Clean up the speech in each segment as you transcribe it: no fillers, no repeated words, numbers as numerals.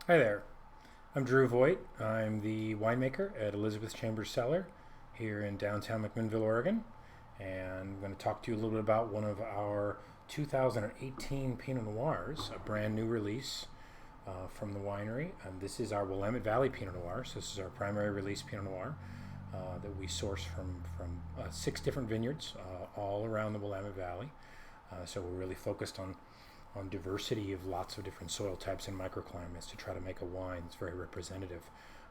Hi there, I'm Drew Voit. I'm the winemaker at Elizabeth's Chambers Cellar here in downtown McMinnville, Oregon. And I'm going to talk to you a little bit about one of our 2018 Pinot Noirs, a brand new release from the winery. This is our Willamette Valley Pinot Noir. So this is our primary release Pinot Noir that we source from 6 different vineyards all around the Willamette Valley. So we're really focused on diversity of lots of different soil types and microclimates to try to make a wine that's very representative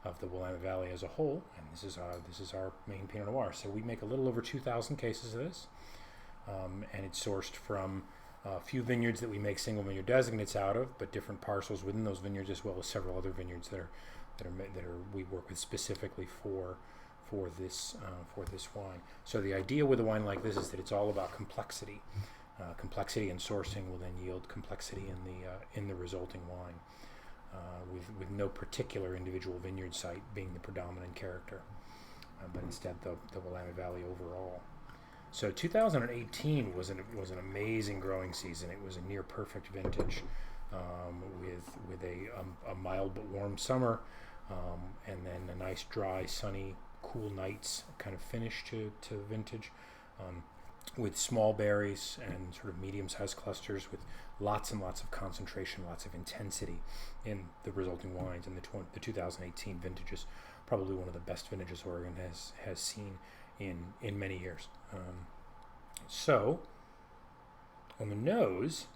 of the Willamette Valley as a whole. And this is our main Pinot Noir. So we make a little over 2,000 cases of this, and it's sourced from a few vineyards that we make single vineyard designates out of, but different parcels within those vineyards, as well as several other vineyards that we work with specifically for this wine. So the idea with a wine like this is that it's all about complexity. Complexity in sourcing will then yield complexity in the resulting wine, with no particular individual vineyard site being the predominant character, but instead the Willamette Valley overall. So 2018 was an amazing growing season. It was a near perfect vintage, with a mild but warm summer, and then a nice dry, sunny, cool nights kind of finish to vintage. With small berries and sort of medium-sized clusters with lots and lots of concentration, lots of intensity in the resulting wines. And the 2018 vintage is probably one of the best vintages Oregon has seen in many years. So on the nose,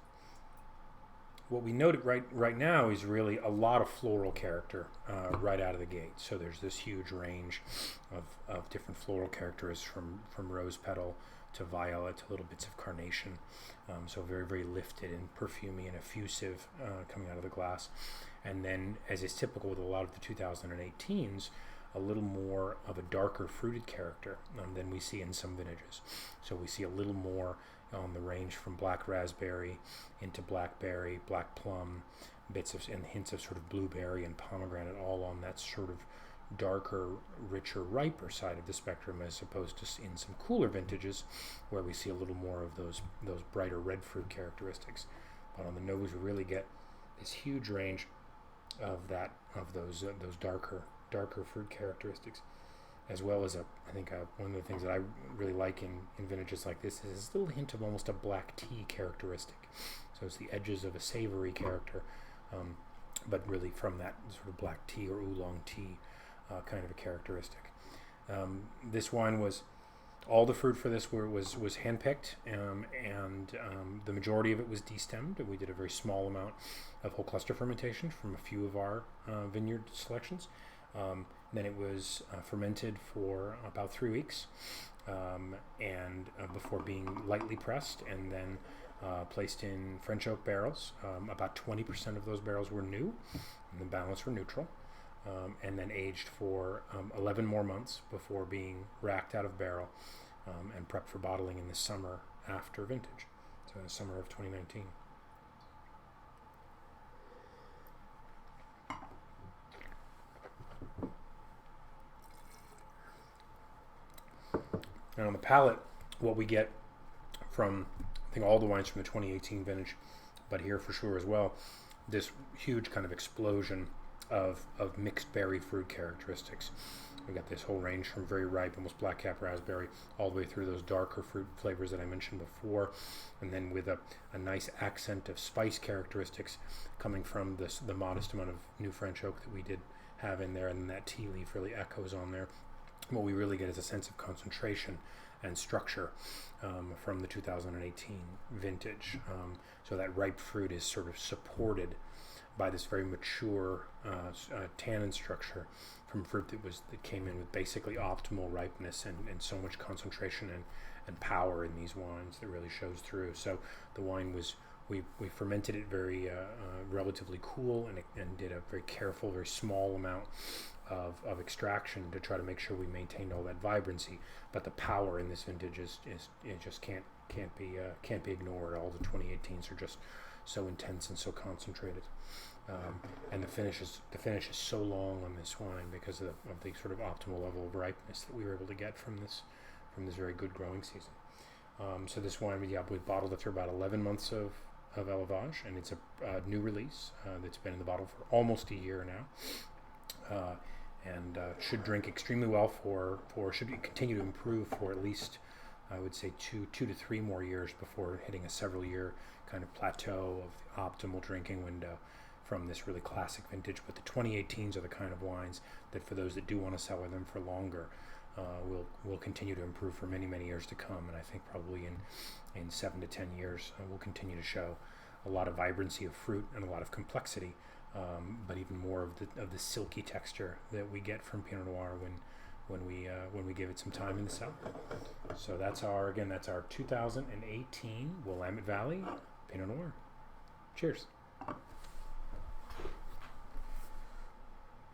what we noted right now is really a lot of floral character right out of the gate. So there's this huge range of different floral characters from rose petal to violet to little bits of carnation. So very, very lifted and perfumey and effusive coming out of the glass. And then, as is typical with a lot of the 2018s, a little more of a darker fruited character than we see in some vintages. So we see a little more on the range from black raspberry into blackberry, black plum, and hints of sort of blueberry and pomegranate, all on that sort of darker, richer, riper side of the spectrum, as opposed to in some cooler vintages where we see a little more of those brighter red fruit characteristics. But on the nose, we really get this huge range of those darker fruit characteristics, as well as I think one of the things that I really like in vintages like this is this little hint of almost a black tea characteristic. So it's the edges of a savory character, but really from that sort of black tea or oolong tea kind of a characteristic. This wine was, all the fruit for this was handpicked, and the majority of it was destemmed. We did a very small amount of whole cluster fermentation from a few of our vineyard selections. Then it was fermented for about 3 weeks, and before being lightly pressed, and then placed in French oak barrels. About 20% of those barrels were new, and the balance were neutral. And then aged for 11 more months before being racked out of barrel and prepped for bottling in the summer after vintage, so in the summer of 2019. And on the palate, what we get from, I think, all the wines from the 2018 vintage, but here for sure as well, this huge kind of explosion of mixed berry fruit characteristics. We got this whole range from very ripe, almost black cap raspberry, all the way through those darker fruit flavors that I mentioned before, and then with a nice accent of spice characteristics coming from the modest amount of new French oak that we did have in there, and then that tea leaf really echoes on there. What we really get is a sense of concentration and structure from the 2018 vintage. So that ripe fruit is sort of supported by this very mature tannin structure from fruit that came in with basically optimal ripeness and so much concentration and power in these wines that really shows through. So the wine was, we fermented it very relatively cool and did a very careful, very small amount of extraction to try to make sure we maintained all that vibrancy. But the power in this vintage is it just can't be ignored. All the 2018s are just so intense and so concentrated, and the finish is so long on this wine because of the sort of optimal level of ripeness that we were able to get from this very good growing season. So this wine, we bottled it through about 11 months of of Elevage, and it's a new release that's been in the bottle for almost a year now, and should drink extremely well should continue to improve for at least, I would say, two to three more years before hitting a several year kind of plateau of the optimal drinking window from this really classic vintage. But the 2018s are the kind of wines that, for those that do want to cellar them for longer, will continue to improve for many, many years to come. And I think probably in 7 to 10 years will continue to show a lot of vibrancy of fruit and a lot of complexity, but even more of the silky texture that we get from Pinot Noir when we give it some time in the cellar. So that's our 2018 Willamette Valley Pinot Noir. Cheers.